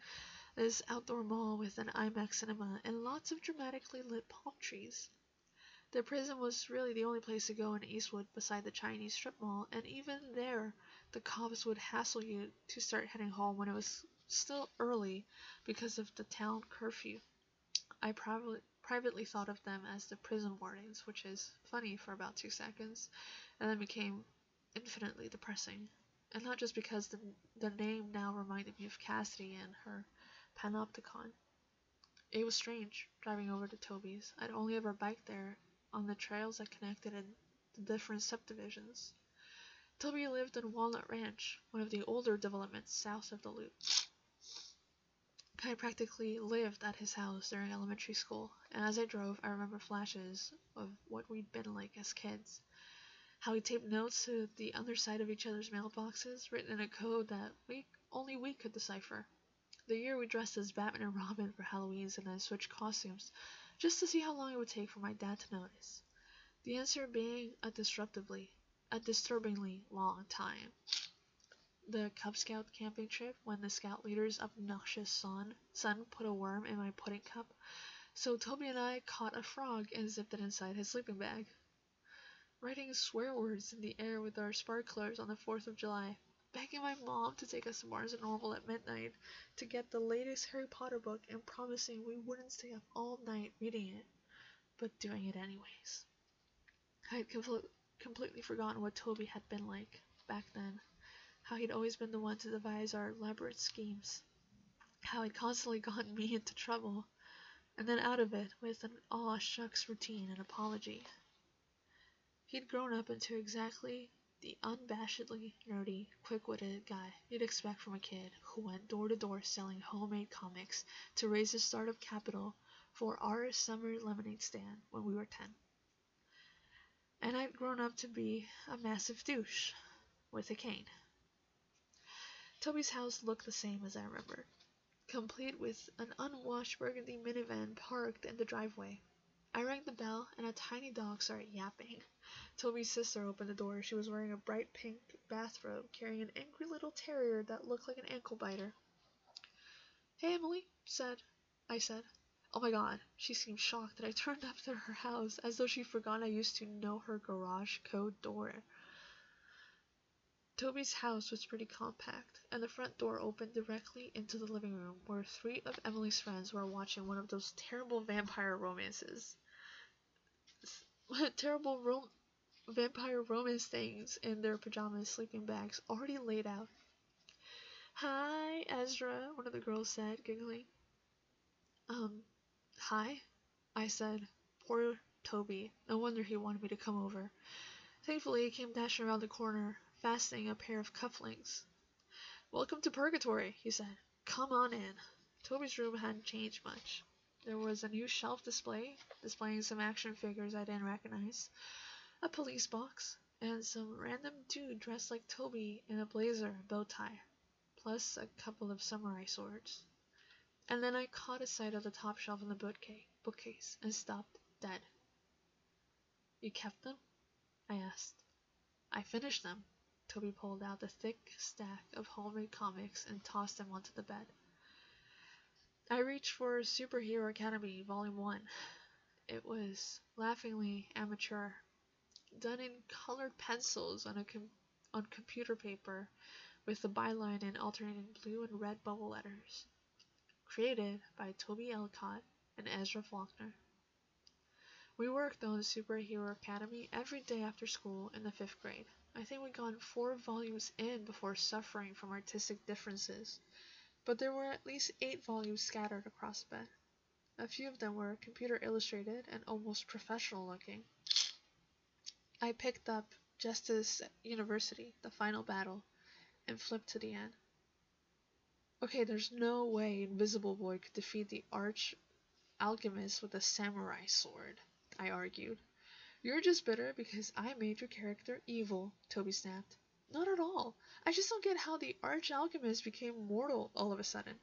this outdoor mall with an IMAX cinema and lots of dramatically lit palm trees. The Prism was really the only place to go in Eastwood beside the Chinese strip mall, and even there, the cops would hassle you to start heading home when it was still early because of the town curfew. I privately thought of them as the prison wardens, which is funny for about 2 seconds, and then became infinitely depressing. And not just because the name now reminded me of Cassidy and her panopticon. It was strange, driving over to Toby's. I'd only ever biked there on the trails that connected in the different subdivisions. Toby lived in Walnut Ranch, one of the older developments south of the loop. I practically lived at his house during elementary school, and as I drove, I remember flashes of what we'd been like as kids. How we taped notes to the underside of each other's mailboxes, written in a code that only we could decipher. The year we dressed as Batman and Robin for Halloween's and then switched costumes, just to see how long it would take for my dad to notice. The answer being a disturbingly long time. The Cub Scout camping trip when the Scout leader's obnoxious son put a worm in my pudding cup, so Toby and I caught a frog and zipped it inside his sleeping bag. Writing swear words in the air with our sparklers on the 4th of July. Begging my mom to take us to Barnes & Noble at midnight to get the latest Harry Potter book and promising we wouldn't stay up all night reading it, but doing it anyways. I had completely forgotten what Toby had been like back then, how he'd always been the one to devise our elaborate schemes, how he'd constantly gotten me into trouble, and then out of it with an aw shucks routine and apology. He'd grown up into exactly The unabashedly nerdy, quick-witted guy you'd expect from a kid who went door to door selling homemade comics to raise a startup capital for our summer lemonade stand when we were 10. And I'd grown up to be a massive douche with a cane. Toby's house looked the same as I remembered, complete with an unwashed burgundy minivan parked in the driveway. I rang the bell and a tiny dog started yapping. Toby's sister opened the door. She was wearing a bright pink bathrobe, carrying an angry little terrier that looked like an ankle biter. "Hey, Emily," I said. Oh my god, she seemed shocked that I turned up to her house, as though she forgot I used to know her garage code door. Toby's house was pretty compact, and the front door opened directly into the living room, where 3 of Emily's friends were watching one of those terrible vampire romances. Vampire romance things in their pajamas, sleeping bags, already laid out. "Hi, Ezra," one of the girls said, giggling. Hi," I said. Poor Toby. No wonder he wanted me to come over. Thankfully, he came dashing around the corner, fastening a pair of cufflinks. "Welcome to Purgatory," he said. "Come on in." Toby's room hadn't changed much. There was a new shelf displaying some action figures I didn't recognize, a police box, and some random dude dressed like Toby in a blazer and bow tie, plus a couple of samurai swords. And then I caught a sight of the top shelf in the bookcase and stopped dead. "You kept them?" I asked. "I finished them." Toby pulled out the thick stack of homemade comics and tossed them onto the bed. I reached for Superhero Academy Volume 1. It was laughingly amateur, done in colored pencils on computer paper, with the byline in alternating blue and red bubble letters. Created by Toby Elcott and Ezra Faulkner. We worked on Superhero Academy every day after school in the 5th grade. I think we got 4 volumes in before suffering from artistic differences, but there were at least 8 volumes scattered across the bed. A few of them were computer illustrated and almost professional looking. I picked up Justice University, The Final Battle, and flipped to the end. Okay, there's no way Invisible Boy could defeat the arch alchemist with a samurai sword, I argued. "You're just bitter because I made your character evil," Toby snapped. "Not at all. I just don't get how the arch alchemist became mortal all of a sudden."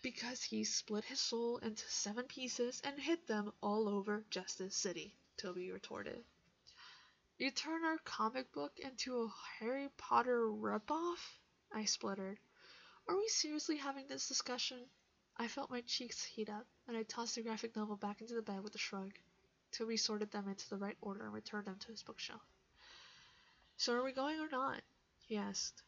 "Because he split his soul into 7 pieces and hid them all over Justice City," Toby retorted. "You turn our comic book into a Harry Potter ripoff?" I spluttered. "Are we seriously having this discussion?" I felt my cheeks heat up, and I tossed the graphic novel back into the bed with a shrug. Toby sorted them into the right order and returned them to his bookshelf. "So are we going or not?" he asked.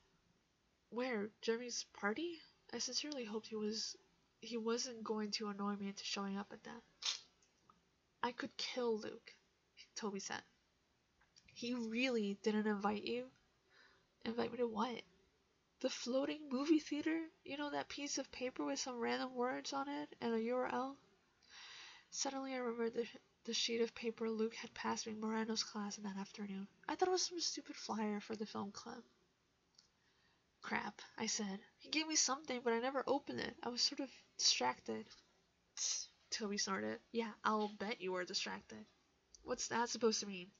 "Where? Jeremy's party?" I sincerely hoped he wasn't going to annoy me into showing up at that. "I could kill Luke," Toby said. "He really didn't invite you?" "Invite me to what?" "The floating movie theater? You know, that piece of paper with some random words on it and a URL? Suddenly I remembered the sheet of paper Luke had passed me in Morano's class that afternoon. I thought it was some stupid flyer for the film club. "Crap," I said. "He gave me something, but I never opened it. I was sort of distracted." "Tss," Toby snorted. "Yeah, I'll bet you were distracted." "What's that supposed to mean?"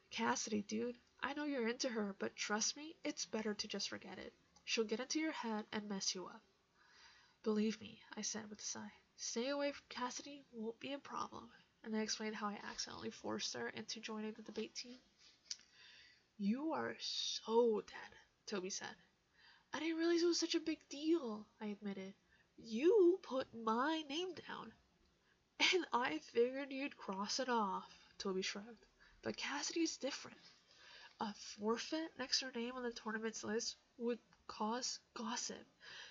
"Cassidy, dude. I know you're into her, but trust me, it's better to just forget it. She'll get into your head and mess you up." "Believe me," I said with a sigh. "Staying away from Cassidy won't be a problem." And I explained how I accidentally forced her into joining the debate team. "You are so dead," Toby said. "I didn't realize it was such a big deal," I admitted. "You put my name down." "And I figured you'd cross it off," Toby shrugged. "But Cassidy's different. A forfeit next to her name on the tournament's list would cause gossip.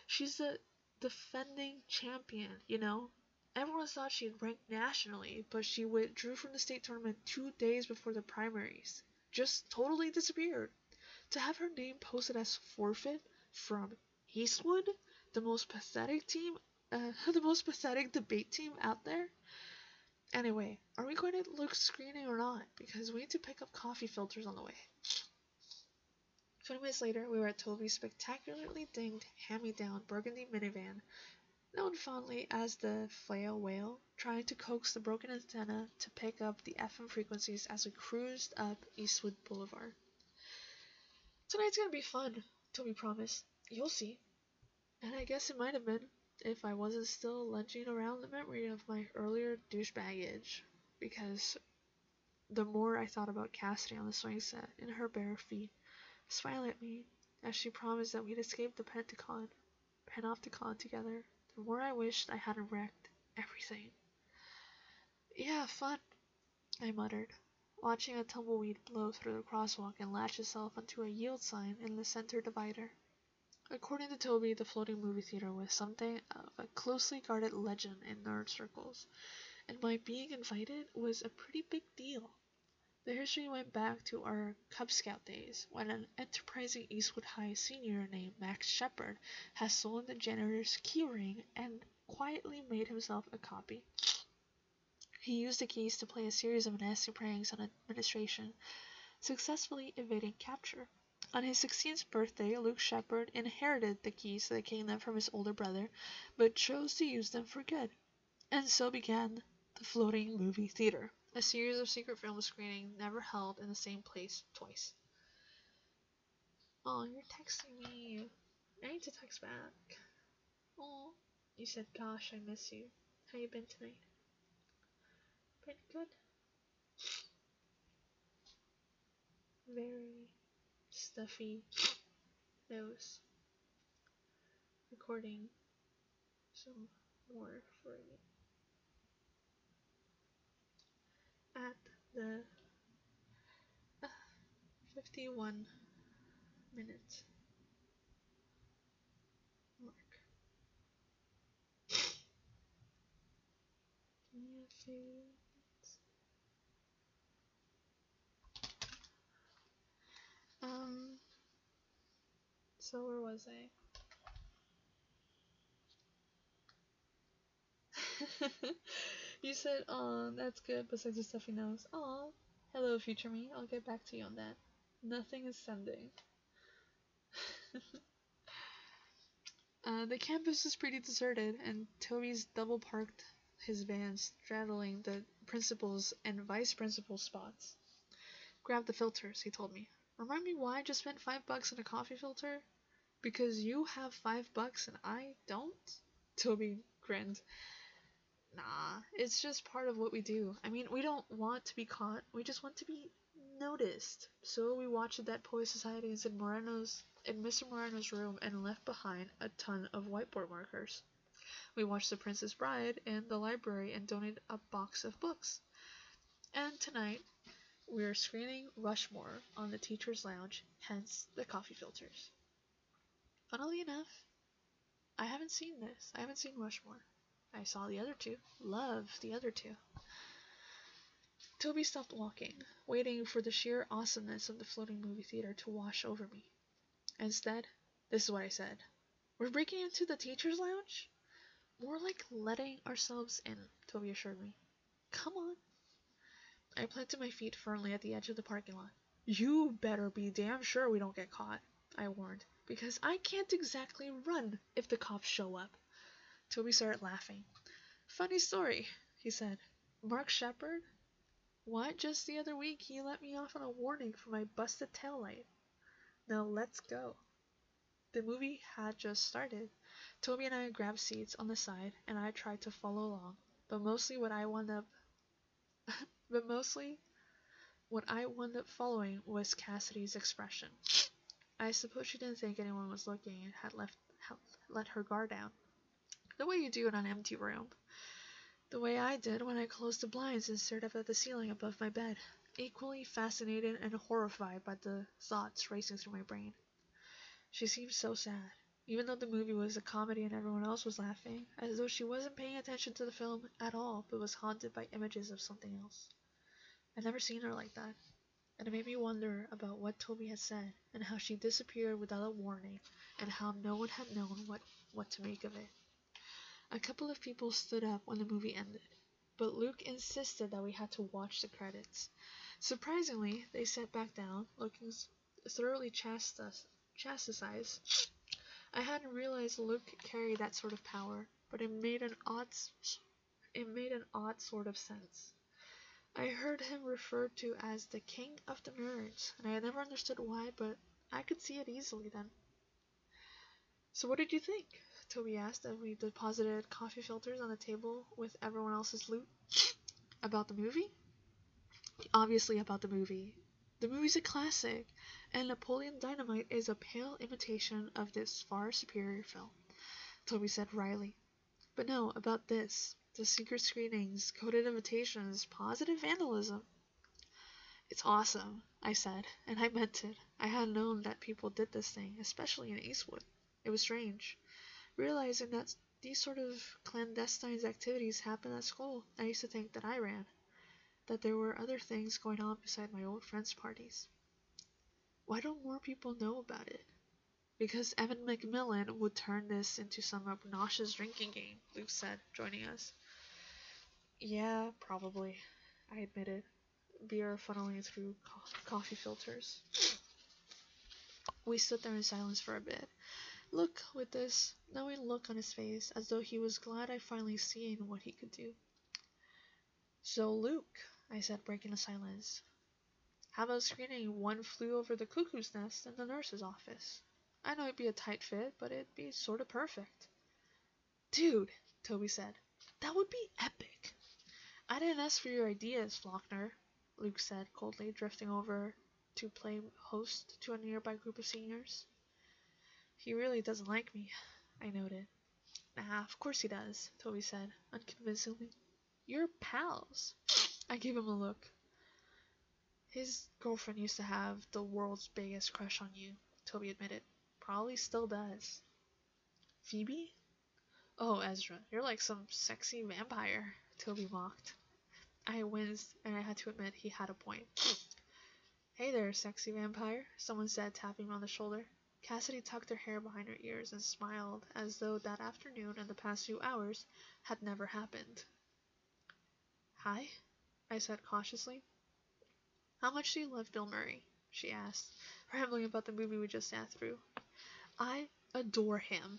She's the defending champion, you know? Everyone thought she'd rank nationally, but she withdrew from the state tournament 2 days before the primaries. Just totally disappeared. To have her name posted as forfeit from Eastwood, the most pathetic the most pathetic debate team out there. Anyway, are we going to Luke's screening or not? Because we need to pick up coffee filters on the way." 20 minutes later, we were at Toby's spectacularly dinged, hand-me-down burgundy minivan, known fondly as the Flail Whale, trying to coax the broken antenna to pick up the FM frequencies as we cruised up Eastwood Boulevard. Tonight's gonna be fun, Toby promised. You'll see. And I guess it might have been, if I wasn't still lunging around the memory of my earlier douchebaggage, because the more I thought about Cassidy on the swing set in her bare feet, smiling at me as she promised that we'd escape the Panopticon together, the more I wished I hadn't wrecked everything. Yeah, fun, I muttered, watching a tumbleweed blow through the crosswalk and latch itself onto a yield sign in the center divider. According to Toby, the floating movie theater was something of a closely guarded legend in nerd circles, and my being invited was a pretty big deal. The history went back to our Cub Scout days, when an enterprising Eastwood High senior named Max Shepard had stolen the janitor's keyring and quietly made himself a copy. He used the keys to play a series of nasty pranks on administration, successfully evading capture. On his 16th birthday, Luke Shepard inherited the keys to the kingdom from his older brother, but chose to use them for good. And so began the Floating Movie Theater, a series of secret film screenings never held in the same place twice. Oh, you're texting me. I need to text back. Oh, you said, gosh, I miss you. How you been tonight? Been good. Very stuffy nose. Recording some more for you. At the 51-minute mark. So where was I? You said, "Oh, that's good." Besides the stuffy nose. "Oh, hello, future me. I'll get back to you on that. Nothing is sending." The campus was pretty deserted, and Toby's double-parked his van straddling the principal's and vice principal's spots. "Grab the filters," he told me. "Remind me why I just spent $5 on a coffee filter? Because you have $5 and I don't?" Toby grinned. Nah, it's just part of what we do. I mean, we don't want to be caught, we just want to be noticed. So we watched that Poet Society in Mr. Moreno's room and left behind a ton of whiteboard markers. We watched The Princess Bride in the library and donated a box of books. And tonight, we're screening Rushmore on the teacher's lounge, hence the coffee filters. Funnily enough, I haven't seen this. I haven't seen Rushmore. I saw the other two. Loved the other two. Toby stopped walking, waiting for the sheer awesomeness of the floating movie theater to wash over me. Instead, this is what I said. "We're breaking into the teacher's lounge?" "More like letting ourselves in," Toby assured me. "Come on." I planted my feet firmly at the edge of the parking lot. "You better be damn sure we don't get caught," I warned, "because I can't exactly run if the cops show up." Toby started laughing. "Funny story," he said. "Mark Shepard? Why, just the other week he let me off on a warning for my busted taillight. Now let's go." The movie had just started. Toby and I grabbed seats on the side, and I tried to follow along, but mostly what I wound up following was Cassidy's expression. I suppose she didn't think anyone was looking and had let her guard down. The way you do in an empty room. The way I did when I closed the blinds and stared up at the ceiling above my bed, equally fascinated and horrified by the thoughts racing through my brain. She seemed so sad, even though the movie was a comedy and everyone else was laughing, as though she wasn't paying attention to the film at all, but was haunted by images of something else. I'd never seen her like that, and it made me wonder about what Toby had said, and how she disappeared without a warning, and how no one had known what to make of it. A couple of people stood up when the movie ended, but Luke insisted that we had to watch the credits. Surprisingly, they sat back down, looking thoroughly chastised. I hadn't realized Luke carried that sort of power, but it made an odd sort of sense. I heard him referred to as the King of the Nerds, and I had never understood why, but I could see it easily then. So what did you think? Toby asked as we deposited coffee filters on the table with everyone else's loot. About the movie? Obviously about the movie. The movie's a classic, and Napoleon Dynamite is a pale imitation of this far superior film, Toby said wryly. But no, about this. The secret screenings, coded invitations, positive vandalism. It's awesome, I said, and I meant it. I had known that people did this thing, especially in Eastwood. It was strange. Realizing that these sort of clandestine activities happen at school, I used to think that I ran, that there were other things going on beside my old friends' parties. Why don't more people know about it? Because Evan McMillan would turn this into some obnoxious drinking game, Luke said, joining us. Yeah, probably, I admitted, beer funneling through coffee filters. We stood there in silence for a bit. Look, with this knowing look on his face, as though he was glad I finally seen what he could do. So, Luke, I said, breaking the silence, how about screening One Flew Over the Cuckoo's Nest in the nurse's office? I know it'd be a tight fit, but it'd be sort of perfect. Dude, Toby said, that would be epic. I didn't ask for your ideas, Faulkner, Luke said coldly, drifting over to play host to a nearby group of seniors. He really doesn't like me, I noted. Nah, of course he does, Toby said, unconvincingly. You're pals. I gave him a look. His girlfriend used to have the world's biggest crush on you, Toby admitted. Probably still does. Phoebe? Oh, Ezra, you're like some sexy vampire, Toby mocked. I winced, and I had to admit he had a point. Hey there, sexy vampire, someone said, tapping me on the shoulder. Cassidy tucked her hair behind her ears and smiled, as though that afternoon and the past few hours had never happened. Hi, I said cautiously. How much do you love Bill Murray? She asked, rambling about the movie we just sat through. I adore him.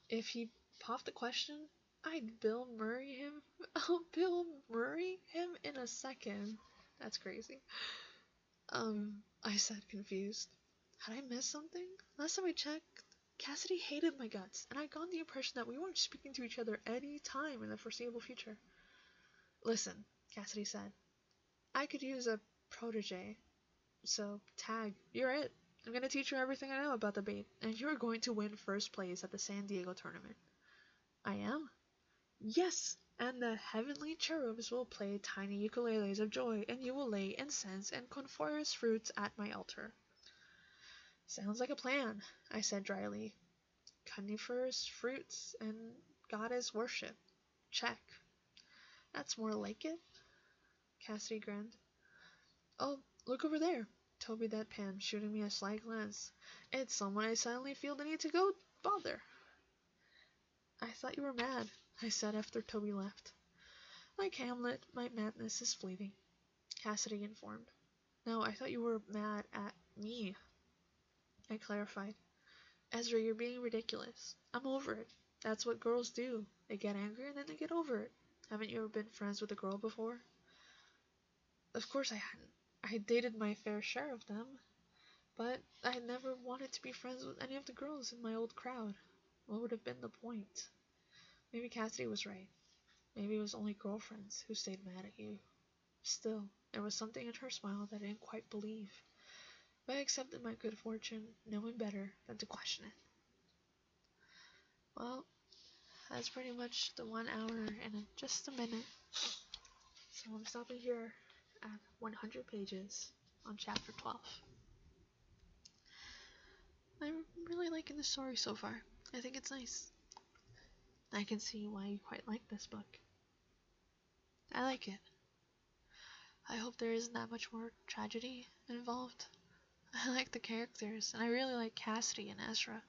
If he popped the question, I'd Bill Murray him. I'll Bill Murray him in a second. That's crazy. I said, confused. Had I missed something? Last time I checked, Cassidy hated my guts, and I got the impression that we weren't speaking to each other any time in the foreseeable future. Listen, Cassidy said. I could use a protege. So, Tag, you're it. I'm going to teach you everything I know about the bait, and you're going to win first place at the San Diego tournament. I am? Yes, and the heavenly cherubs will play tiny ukuleles of joy, and you will lay incense and coniferous fruits at my altar. Sounds like a plan, I said dryly. Coniferous fruits and goddess worship. Check. That's more like it. Cassidy grinned. Oh, look over there. Toby deadpan, shooting me a sly glance. It's someone I suddenly feel the need to go bother. I thought you were mad, I said after Toby left. Like Hamlet, my madness is fleeting, Cassidy informed. No, I thought you were mad at me, I clarified. Ezra, you're being ridiculous. I'm over it. That's what girls do. They get angry and then they get over it. Haven't you ever been friends with a girl before? Of course I hadn't. I dated my fair share of them, but I had never wanted to be friends with any of the girls in my old crowd. What would have been the point? Maybe Cassidy was right. Maybe it was only girlfriends who stayed mad at you. Still, there was something in her smile that I didn't quite believe, but I accepted my good fortune, knowing better than to question it. Well, that's pretty much the 1 hour and just a minute. So I'm stopping here at 100 pages on chapter 12. I'm really liking the story so far. I think it's nice. I can see why you quite like this book. I like it. I hope there isn't that much more tragedy involved. I like the characters, and I really like Cassidy and Ezra.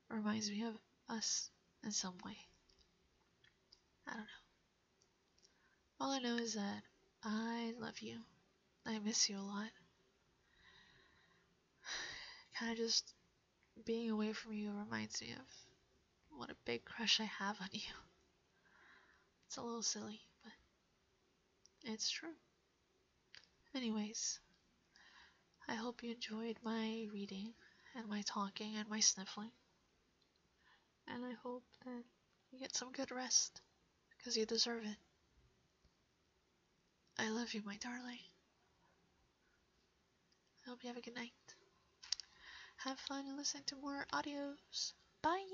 Reminds me of us in some way. I don't know. All I know is that I love you. I miss you a lot. kind of just being away from you reminds me of what a big crush I have on you. It's a little silly, but it's true. Anyways, I hope you enjoyed my reading and my talking and my sniffling. And I hope that you get some good rest, because you deserve it. I love you, my darling. I hope you have a good night. Have fun and listen to more audios. Bye!